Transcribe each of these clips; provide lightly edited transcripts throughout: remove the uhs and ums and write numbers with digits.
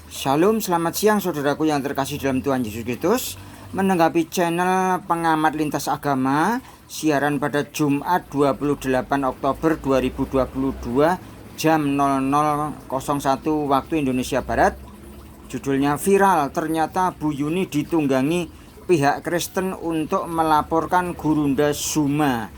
Shalom, selamat siang saudaraku yang terkasih dalam Tuhan Yesus Kristus. Menanggapi channel Pengamat Lintas Agama, siaran pada Jumat 28 Oktober 2022 jam 00.01 waktu Indonesia Barat. Judulnya viral, ternyata Bu Yuni ditunggangi pihak Kristen untuk melaporkan Gurunda Zuma.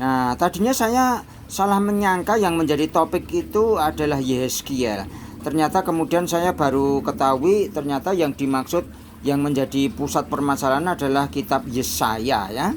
Nah, tadinya saya salah menyangka yang menjadi topik itu adalah Yehezkiel. Ternyata kemudian saya baru ketahui ternyata yang dimaksud yang menjadi pusat permasalahan adalah kitab Yesaya ya.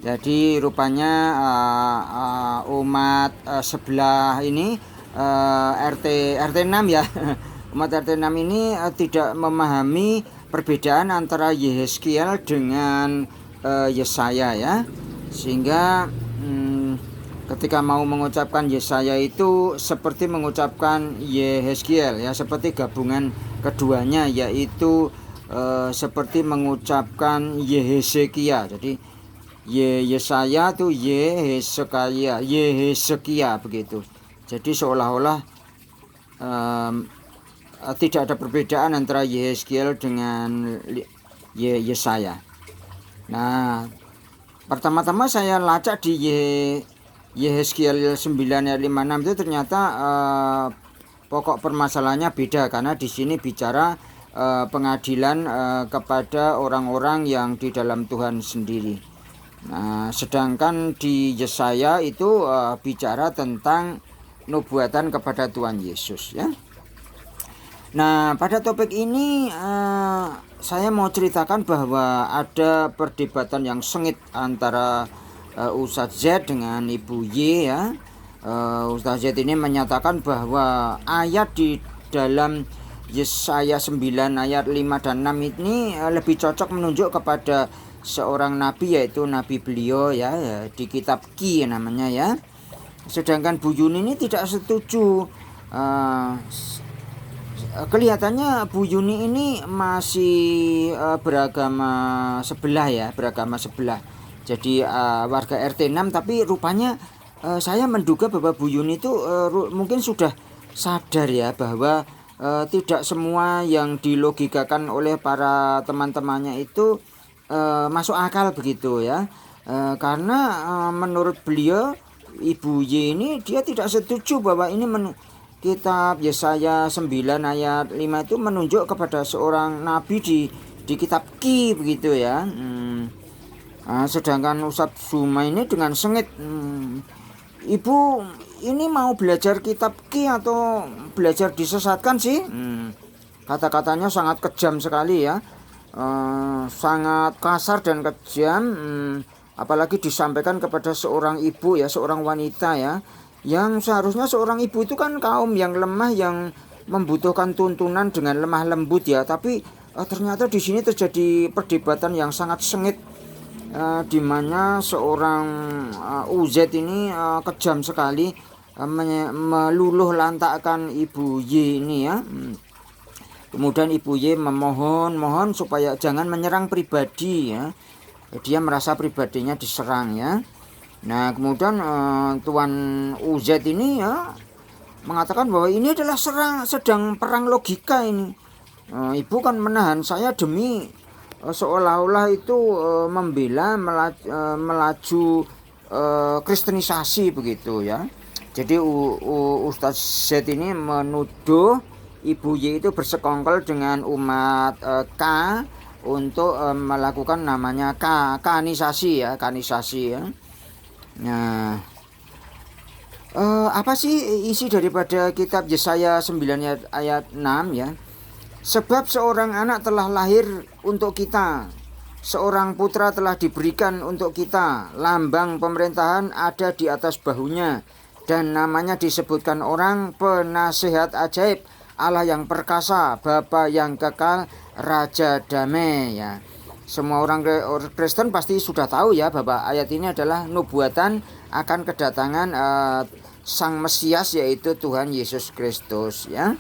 Jadi rupanya umat sebelah ini RT 6 ya. Umat RT 6 ini tidak memahami perbedaan antara Yehezkiel dengan Yesaya ya. Sehingga ketika mau mengucapkan Yesaya itu seperti mengucapkan Yehezkiel ya, seperti gabungan keduanya, yaitu seperti mengucapkan Yehezekia. Jadi Yesaya itu Yehezekia begitu. Jadi seolah-olah tidak ada perbedaan antara Yehezkiel dengan Yesaya. Nah, pertama-tama saya lacak di Yehezkiel 9 ayat 56 itu ternyata pokok permasalahannya beda, karena di sini bicara pengadilan kepada orang-orang yang di dalam Tuhan sendiri. Nah, sedangkan di Yesaya itu bicara tentang nubuatan kepada Tuhan Yesus ya. Nah, pada topik ini saya mau ceritakan bahwa ada perdebatan yang sengit antara Ustadz Z dengan Ibu Y ya. Ustadz Z ini menyatakan bahwa ayat di dalam Yesaya 9 ayat 5 dan 6 ini lebih cocok menunjuk kepada seorang nabi, yaitu nabi beliau ya, di kitab Ki namanya ya. Sedangkan Bu Yuni ini tidak setuju. Kelihatannya Bu Yuni ini masih beragama sebelah. Jadi warga RT 6, tapi rupanya saya menduga bahwa Bu Yuni itu mungkin sudah sadar ya bahwa tidak semua yang dilogikakan oleh para teman-temannya itu masuk akal begitu ya. Karena menurut beliau, Ibu Y ini dia tidak setuju bahwa ini kitab Yesaya 9 ayat 5 itu menunjuk kepada seorang nabi di kitab Ki begitu ya. Sedangkan Ustadz Zuma ini dengan sengit, Ibu ini mau belajar kitab Ki atau belajar disesatkan sih? Kata-katanya sangat kejam sekali ya, sangat kasar dan kejam, apalagi disampaikan kepada seorang ibu ya, seorang wanita ya, yang seharusnya seorang ibu itu kan kaum yang lemah, yang membutuhkan tuntunan dengan lemah lembut ya. Tapi ternyata di sini terjadi perdebatan yang sangat sengit, di mana seorang UZ ini kejam sekali, meluluh lantakkan Ibu Y ini ya. Kemudian Ibu Y mohon supaya jangan menyerang pribadi ya. Dia merasa pribadinya diserang ya. Nah, kemudian Tuan UZ ini ya mengatakan bahwa ini adalah sedang perang logika ini. Ibu kan menahan saya demi seolah-olah itu membela melaju kristenisasi begitu ya. Jadi Ustadz Z ini menuduh Ibu Y itu bersekongkol dengan umat K untuk melakukan namanya kanisasi ya. Nah, apa sih isi daripada kitab Yesaya 9 ayat 6 ya? Sebab seorang anak telah lahir untuk kita, seorang putra telah diberikan untuk kita, lambang pemerintahan ada di atas bahunya, dan namanya disebutkan orang Penasehat Ajaib, Allah yang perkasa, Bapa yang kekal, Raja Damai ya. Semua orang Kristen pasti sudah tahu ya bahwa ayat ini adalah nubuatan akan kedatangan Sang Mesias, yaitu Tuhan Yesus Kristus ya.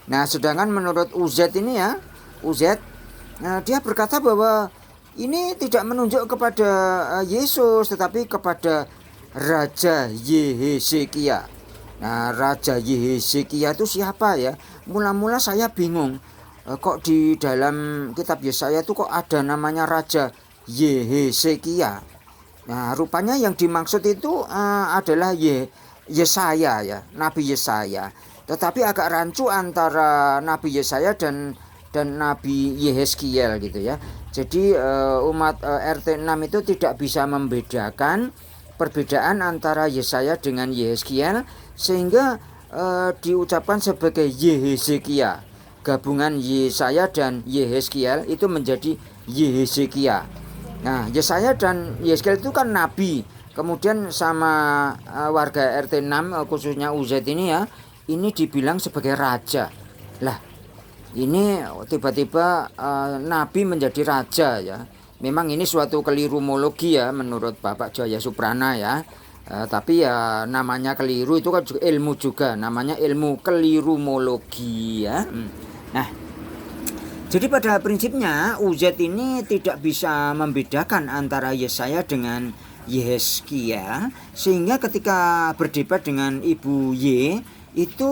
Nah, sedangkan menurut UZ ini ya, dia berkata bahwa ini tidak menunjuk kepada Yesus, tetapi kepada Raja Yehezekia. Nah, Raja Yehezekia itu siapa ya? mula-mula saya bingung, kok di dalam kitab Yesaya itu kok ada namanya Raja Yehezekia. Nah, rupanya yang dimaksud itu adalah Yesaya ya, Nabi Yesaya. Tetapi agak rancu antara Nabi Yesaya dan Nabi Yehezkiel gitu ya. Jadi umat RT 6 itu tidak bisa membedakan perbedaan antara Yesaya dengan Yehezkiel, sehingga diucapkan sebagai Yehezekia. Gabungan Yesaya dan Yehezkiel itu menjadi Yehezekia. Nah, Yesaya dan Yehezkiel itu kan nabi. Kemudian sama warga RT 6 khususnya UZ ini ya, ini dibilang sebagai raja. Lah, ini tiba-tiba nabi menjadi raja ya. Memang ini suatu kelirumologi ya menurut Bapak Jaya Suprana ya. Tapi ya namanya keliru itu kan juga ilmu juga, namanya ilmu kelirumologi ya. Nah, jadi pada prinsipnya UZ ini tidak bisa membedakan antara Yesaya dengan Yehezkiel, sehingga ketika berdebat dengan Ibu Y itu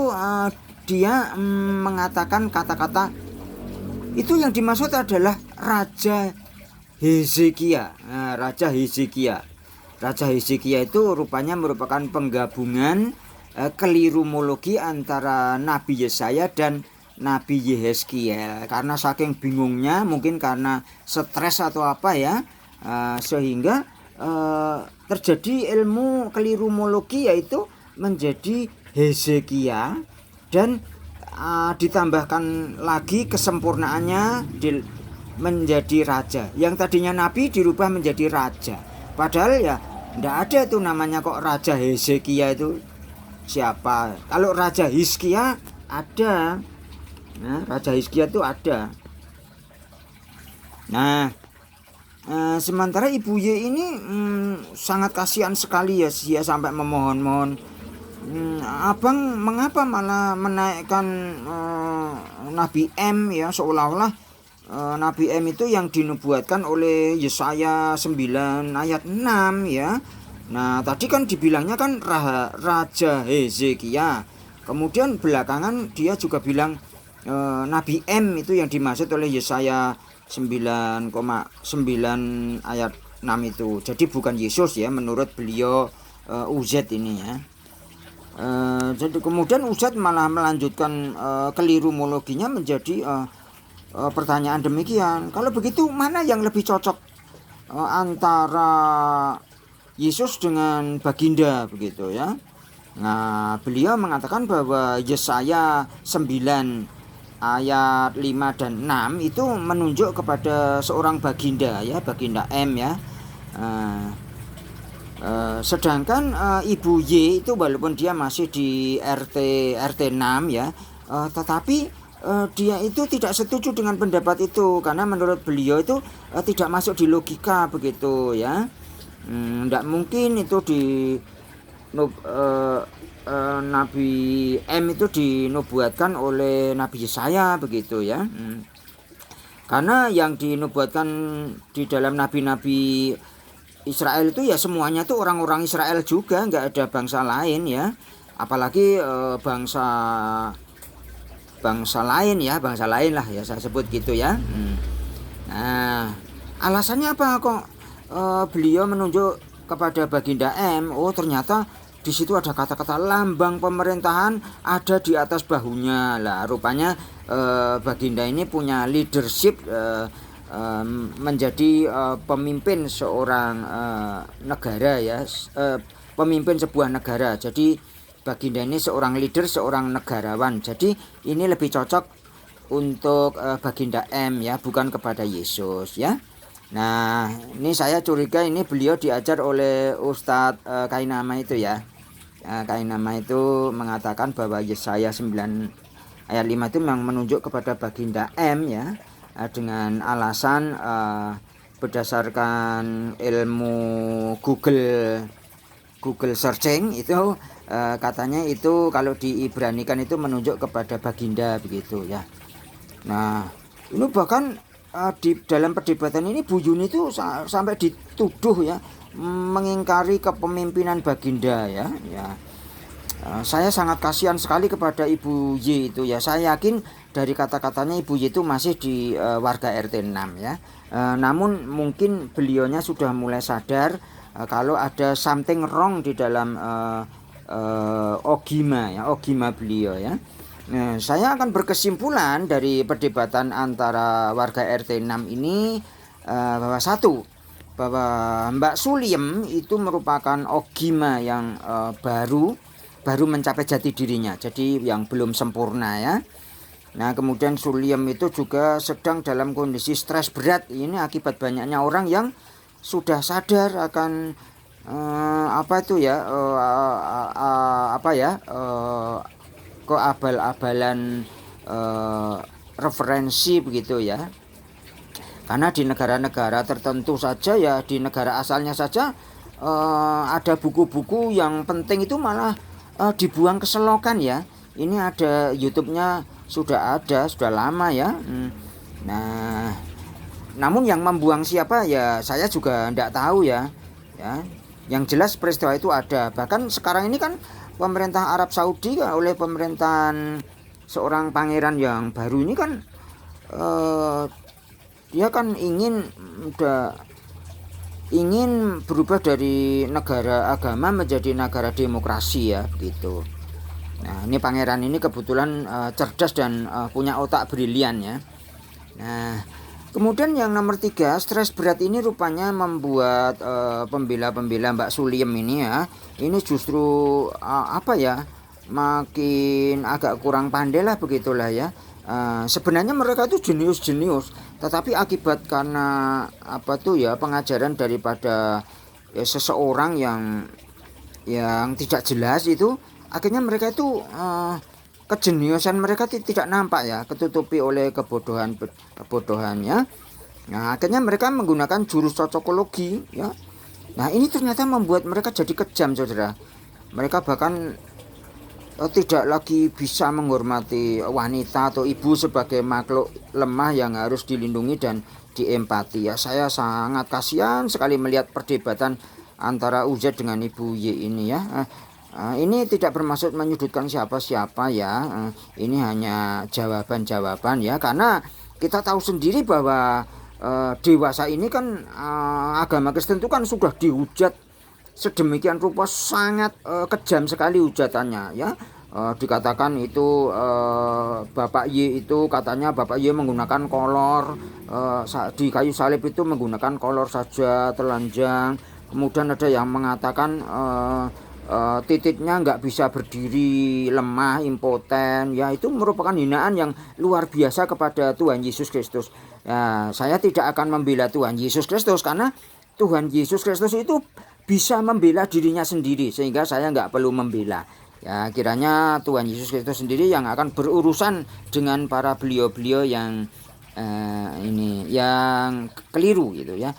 dia mengatakan kata-kata itu yang dimaksud adalah Raja Hezekia. Nah, Raja Hezekia. Raja Hezekia itu rupanya merupakan penggabungan kelirumologi antara Nabi Yesaya dan Nabi Yehezkiel. Karena saking bingungnya, mungkin karena stres atau apa ya, sehingga terjadi ilmu kelirumologi, yaitu menjadi Hezekia, dan ditambahkan lagi kesempurnaannya menjadi raja. Yang tadinya nabi dirubah menjadi raja. Padahal ya tidak ada itu namanya kok Raja Hezekia itu siapa. Kalau Raja Hizkia ada. Nah, Raja Hizkia itu ada. Nah, sementara Ibu Y ini sangat kasihan sekali ya, dia sampai memohon-mohon, abang mengapa malah menaikkan Nabi M ya, seolah-olah Nabi M itu yang dinubuatkan oleh Yesaya 9 ayat 6 ya. Nah, tadi kan dibilangnya kan Raja Hezekia. Kemudian belakangan dia juga bilang Nabi M itu yang dimaksud oleh Yesaya 9,9 ayat 6 itu. Jadi bukan Yesus ya menurut beliau UZ ini ya. Jadi kemudian UZ malah melanjutkan kelirumologinya menjadi pertanyaan demikian. Kalau begitu mana yang lebih cocok antara Yesus dengan baginda begitu ya. Nah, beliau mengatakan bahwa Yesaya 9 ayat 5 dan 6 itu menunjuk kepada seorang baginda ya, baginda M ya. Sedangkan Ibu Y itu walaupun dia masih di RT 6 ya, tetapi dia itu tidak setuju dengan pendapat itu, karena menurut beliau itu tidak masuk di logika begitu ya. Tidak mungkin itu di Nabi M itu dinubuatkan oleh Nabi Yesaya begitu ya. Karena yang dinubuatkan di dalam nabi-nabi Israel itu ya semuanya tuh orang-orang Israel juga, nggak ada bangsa lain ya. Apalagi bangsa lain ya, bangsa lain lah ya saya sebut gitu ya. Nah, alasannya apa kok beliau menunjuk kepada baginda M? Oh, ternyata di situ ada kata-kata lambang pemerintahan ada di atas bahunya. Lah rupanya baginda ini punya leadership, menjadi pemimpin seorang negara ya, pemimpin sebuah negara. Jadi baginda ini seorang leader, seorang negarawan. Jadi ini lebih cocok untuk baginda M ya, bukan kepada Yesus ya. Nah, ini saya curiga ini beliau diajar oleh Ustadz Kainama itu ya. Kainama itu mengatakan bahwa Yesaya 9 ayat 5 itu memang menunjuk kepada baginda M ya, dengan alasan berdasarkan ilmu Google searching itu katanya itu kalau diibranikan itu menunjuk kepada baginda begitu ya. Nah, ini bahkan di dalam perdebatan ini Bu Yuni itu sampai dituduh ya mengingkari kepemimpinan baginda ya. Saya sangat kasihan sekali kepada Ibu Y itu ya. Saya yakin dari kata-katanya Ibu Y itu masih di warga RT 6 ya. Namun mungkin beliaunya sudah mulai sadar kalau ada something wrong di dalam ogima beliau ya. Nah, saya akan berkesimpulan dari perdebatan antara warga RT 6 ini bahwa satu, bahwa Mbak Suliem itu merupakan ogima yang baru mencapai jati dirinya, jadi yang belum sempurna ya. Nah, kemudian Suliem itu juga sedang dalam kondisi stres berat. Ini akibat banyaknya orang yang sudah sadar akan keabal-abalan referensi begitu ya. Karena di negara-negara tertentu saja ya, di negara asalnya saja ada buku-buku yang penting itu malah dibuang ke selokan ya. Ini ada YouTube-nya, sudah lama ya. Nah, namun yang membuang siapa ya saya juga tidak tahu ya. Yang jelas peristiwa itu ada. Bahkan sekarang ini kan pemerintah Arab Saudi oleh pemerintahan seorang pangeran yang baru ini kan dia kan ingin berubah dari negara agama menjadi negara demokrasi ya gitu. Nah, ini pangeran ini kebetulan cerdas dan punya otak brilian ya. Nah, kemudian yang nomor 3, stres berat ini rupanya membuat pembela-pembela Mbak Suliem ini ya, ini justru makin agak kurang pandai lah begitulah ya. Sebenarnya mereka itu jenius, tetapi akibat karena pengajaran daripada seseorang yang tidak jelas itu, akhirnya mereka itu kejeniusan mereka tidak nampak ya, ketutupi oleh kebodohannya. Nah, akhirnya mereka menggunakan jurus cocokologi ya. Nah, ini ternyata membuat mereka jadi kejam, saudara. Mereka bahkan tidak lagi bisa menghormati wanita atau ibu sebagai makhluk lemah yang harus dilindungi dan diempati ya. Saya sangat kasihan sekali melihat perdebatan antara UZ dengan Ibu Y ini ya. Ini tidak bermaksud menyudutkan siapa-siapa ya. Ini hanya jawaban-jawaban ya, karena kita tahu sendiri bahwa dewasa ini kan agama Kristen itu kan sudah dihujat sedemikian rupa, sangat kejam sekali hujatannya ya. Dikatakan itu Bapak Y itu katanya Bapak Y menggunakan kolor, di kayu salib itu menggunakan kolor saja, telanjang. Kemudian ada yang mengatakan titiknya nggak bisa berdiri, lemah, impoten ya. Itu merupakan hinaan yang luar biasa kepada Tuhan Yesus Kristus ya. Saya tidak akan membela Tuhan Yesus Kristus karena Tuhan Yesus Kristus itu bisa membela dirinya sendiri, sehingga saya nggak perlu membela ya. Kiranya Tuhan Yesus Kristus sendiri yang akan berurusan dengan para beliau-beliau yang yang keliru gitu ya.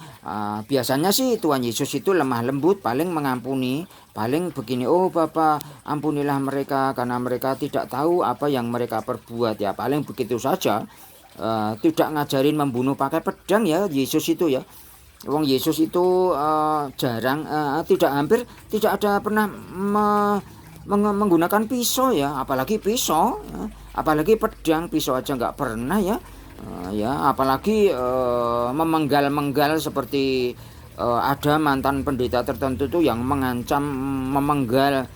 Biasanya sih Tuhan Yesus itu lemah lembut, paling mengampuni, paling begini, oh Bapa ampunilah mereka karena mereka tidak tahu apa yang mereka perbuat ya, paling begitu saja. Tidak ngajarin membunuh pakai pedang ya Yesus itu ya. Wong Yesus itu jarang, hampir tidak ada pernah menggunakan pisau ya, apalagi pisau ya. Apalagi pedang, pisau aja nggak pernah ya. Apalagi memenggal-menggal seperti ada mantan pendeta tertentu tuh yang mengancam memenggal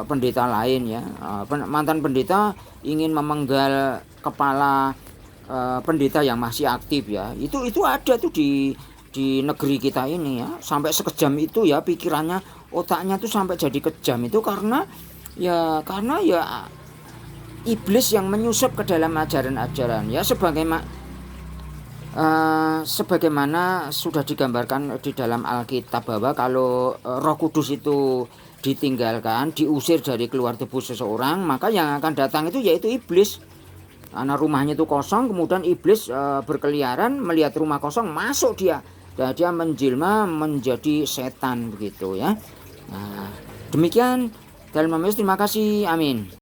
pendeta lain ya. Mantan pendeta ingin memenggal kepala pendeta yang masih aktif ya. Itu ada tuh di negeri kita ini ya, sampai sekejam itu ya pikirannya, otaknya tuh sampai jadi kejam itu karena iblis yang menyusup ke dalam ajaran-ajaran ya, sebagaimana sudah digambarkan di dalam Alkitab bahwa kalau Roh Kudus itu ditinggalkan, diusir dari keluar tubuh seseorang, maka yang akan datang itu yaitu iblis. Karena rumahnya itu kosong, kemudian iblis berkeliaran, melihat rumah kosong, masuk dia. Dan dia menjelma menjadi setan begitu ya. Nah, demikian dalam nama Yesus, terima kasih. Amin.